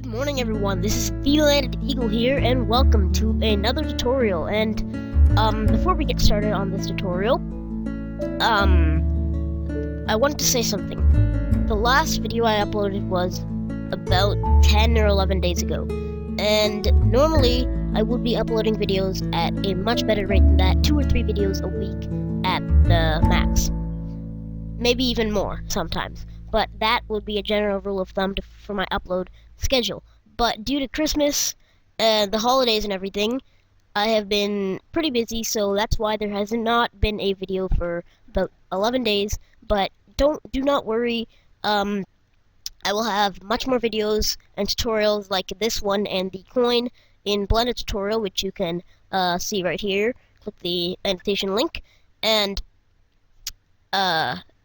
Good morning, everyone. This is the Eagle here, and welcome to another tutorial. And before we get started on this tutorial, I wanted to say something. The last video I uploaded was about 10 or 11 days ago, and normally I would be uploading videos at a much better rate than that, 2 or 3 videos a week at the max, maybe even more sometimes. But that would be a general rule of thumb for my upload schedule. But due to Christmas and the holidays and everything, I have been pretty busy, so that's why there has not been a video for about 11 days. But do not worry. I will have much more videos and tutorials like this one and the coin in Blender tutorial, which you can see right here. Click the annotation link, and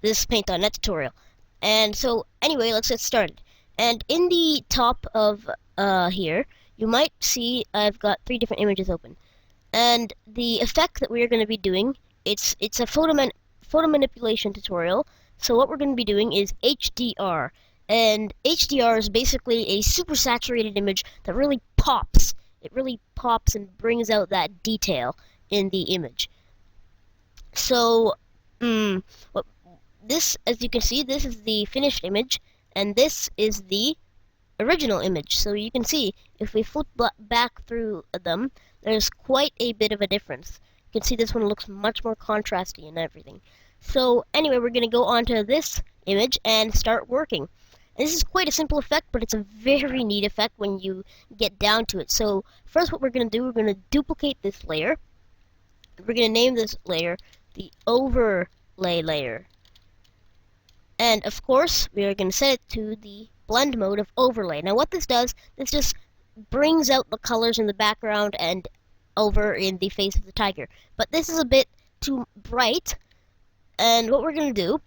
this paint.net tutorial. And so, anyway, let's get started. And in the top of here, you might see I've got 3 different images open. And the effect that we're going to be doing, it's a photo manipulation tutorial. So what we're going to be doing is HDR. And HDR is basically a super saturated image that really pops. It really pops and brings out that detail in the image. So, this, as you can see, this is the finished image, and this is the original image. So you can see, if we flip back through them, there's quite a bit of a difference. You can see this one looks much more contrasty and everything. So anyway, we're going to go on to this image and start working. And this is quite a simple effect, but it's a very neat effect when you get down to it. So first what we're going to do, we're going to duplicate this layer. We're going to name this layer the overlay layer. And of course, we are going to set it to the blend mode of overlay. Now what this does, this just brings out the colors in the background and over in the face of the tiger. But this is a bit too bright, and what we're going to do,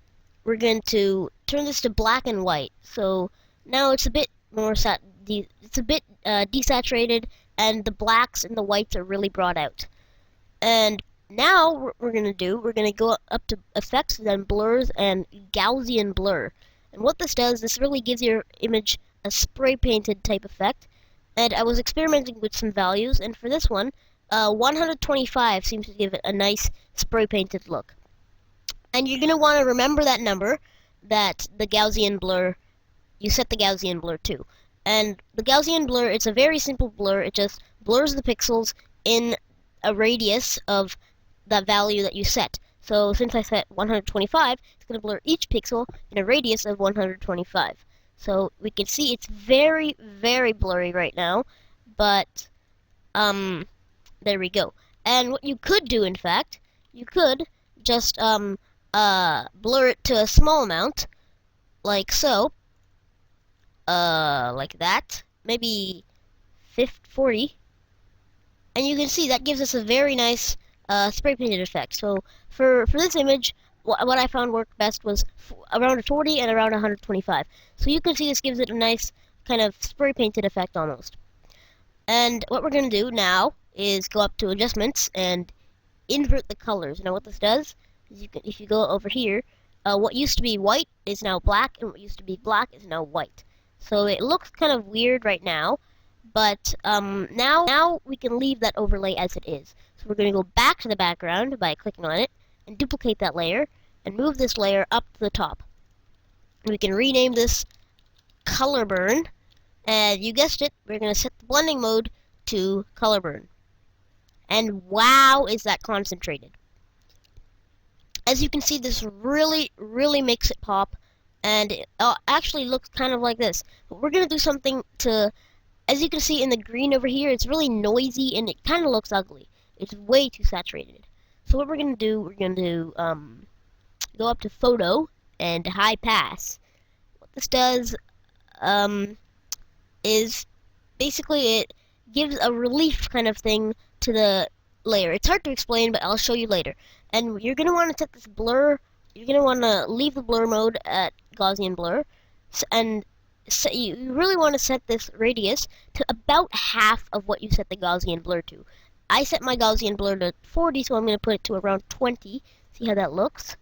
we're going to turn this to black and white. So now it's a bit more desaturated, and the blacks and the whites are really brought out. And now what we're going to go up to effects, then blurs and Gaussian blur. And what this does, this really gives your image a spray painted type effect. And I was experimenting with some values, and for this one, 125 seems to give it a nice spray painted look. And you're going to want to remember that number, that the Gaussian blur, you set the Gaussian blur to. And the Gaussian blur, it's a very simple blur. It just blurs the pixels in a radius of the value that you set. So since I set 125, it's going to blur each pixel in a radius of 125. So we can see it's very, very blurry right now, but there we go. And what you could do, in fact, you could just blur it to a small amount, like so, like that, maybe 40, and you can see that gives us a very nice spray painted effect. So for this image, what I found worked best was around 40 and around 125. So you can see this gives it a nice kind of spray painted effect almost. And what we're going to do now is go up to adjustments and invert the colors. Now what this does is, if you go over here, what used to be white is now black, and what used to be black is now white. So it looks kind of weird right now, but now we can leave that overlay as it is. So we're going to go back to the background by clicking on it and duplicate that layer and move this layer up to the top. And we can rename this color burn, and you guessed it, we're going to set the blending mode to color burn. And wow, is that concentrated. As you can see, this really, really makes it pop, and it actually looks kind of like this. But we're going to do something to, as you can see in the green over here, it's really noisy and it kind of looks ugly. It's way too saturated. So what we're going to do, we're going to go up to photo and high pass. What this does is basically it gives a relief kind of thing to the layer. It's hard to explain, but I'll show you later. And you're going to want to set this blur, you're going to want to leave the blur mode at Gaussian blur, and you really want to set this radius to about half of what you set the Gaussian blur to. I set my Gaussian blur to 40, so I'm going to put it to around 20. See how that looks?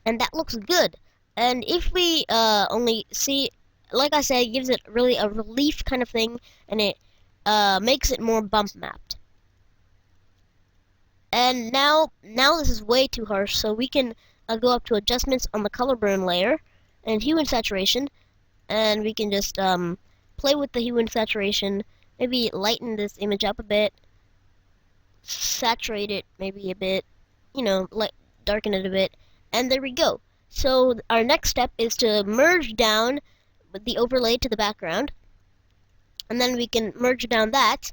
And that looks good. And if we only see like I said, it gives it really a relief kind of thing, and it makes it more bump mapped. And now this is way too harsh, so we can go up to adjustments on the color burn layer and hue and saturation, and we can just play with the hue and saturation, maybe lighten this image up a bit, saturate it maybe a bit, darken it a bit, and there we go. So our next step is to merge down the overlay to the background, and then we can merge down that,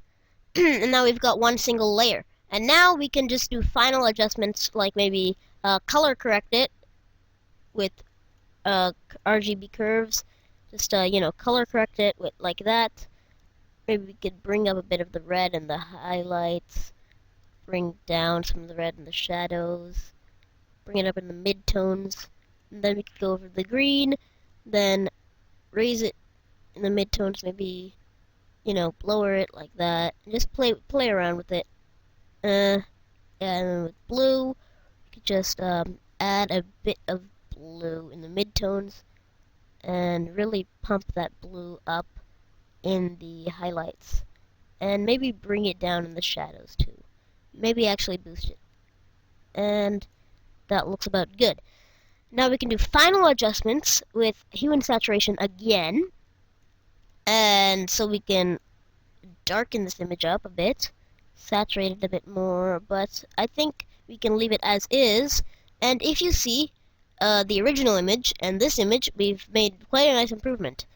and now we've got one single layer. And now we can just do final adjustments, like maybe color correct it with RGB curves. Just color correct it with like that. Maybe we could bring up a bit of the red and the highlights. Bring down some of the red and the shadows. Bring it up in the mid-tones. And then we could go over the green. Then raise it in the mid-tones, maybe, lower it like that. And just play around with it. And then with blue, you could just add a bit of blue in the midtones and really pump that blue up in the highlights. And maybe bring it down in the shadows too. Maybe actually boost it. And that looks about good. Now we can do final adjustments with hue and saturation again. And so we can darken this image up a bit. Saturate it a bit more, but I think we can leave it as is. And if you see the original image and this image, we've made quite a nice improvement.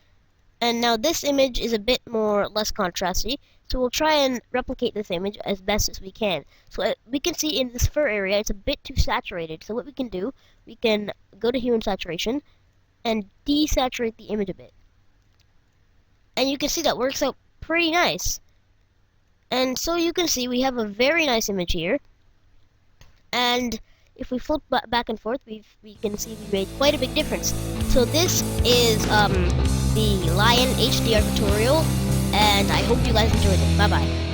And now this image is a bit less contrasty, so we'll try and replicate this image as best as we can. So we can see in this fur area it's a bit too saturated, so what we can do, we can go to hue and saturation and desaturate the image a bit. And you can see that works out pretty nice. And so you can see we have a very nice image here. And if we flip back and forth, we can see we made quite a big difference. So this is the Lion HDR tutorial, and I hope you guys enjoyed it. Bye bye.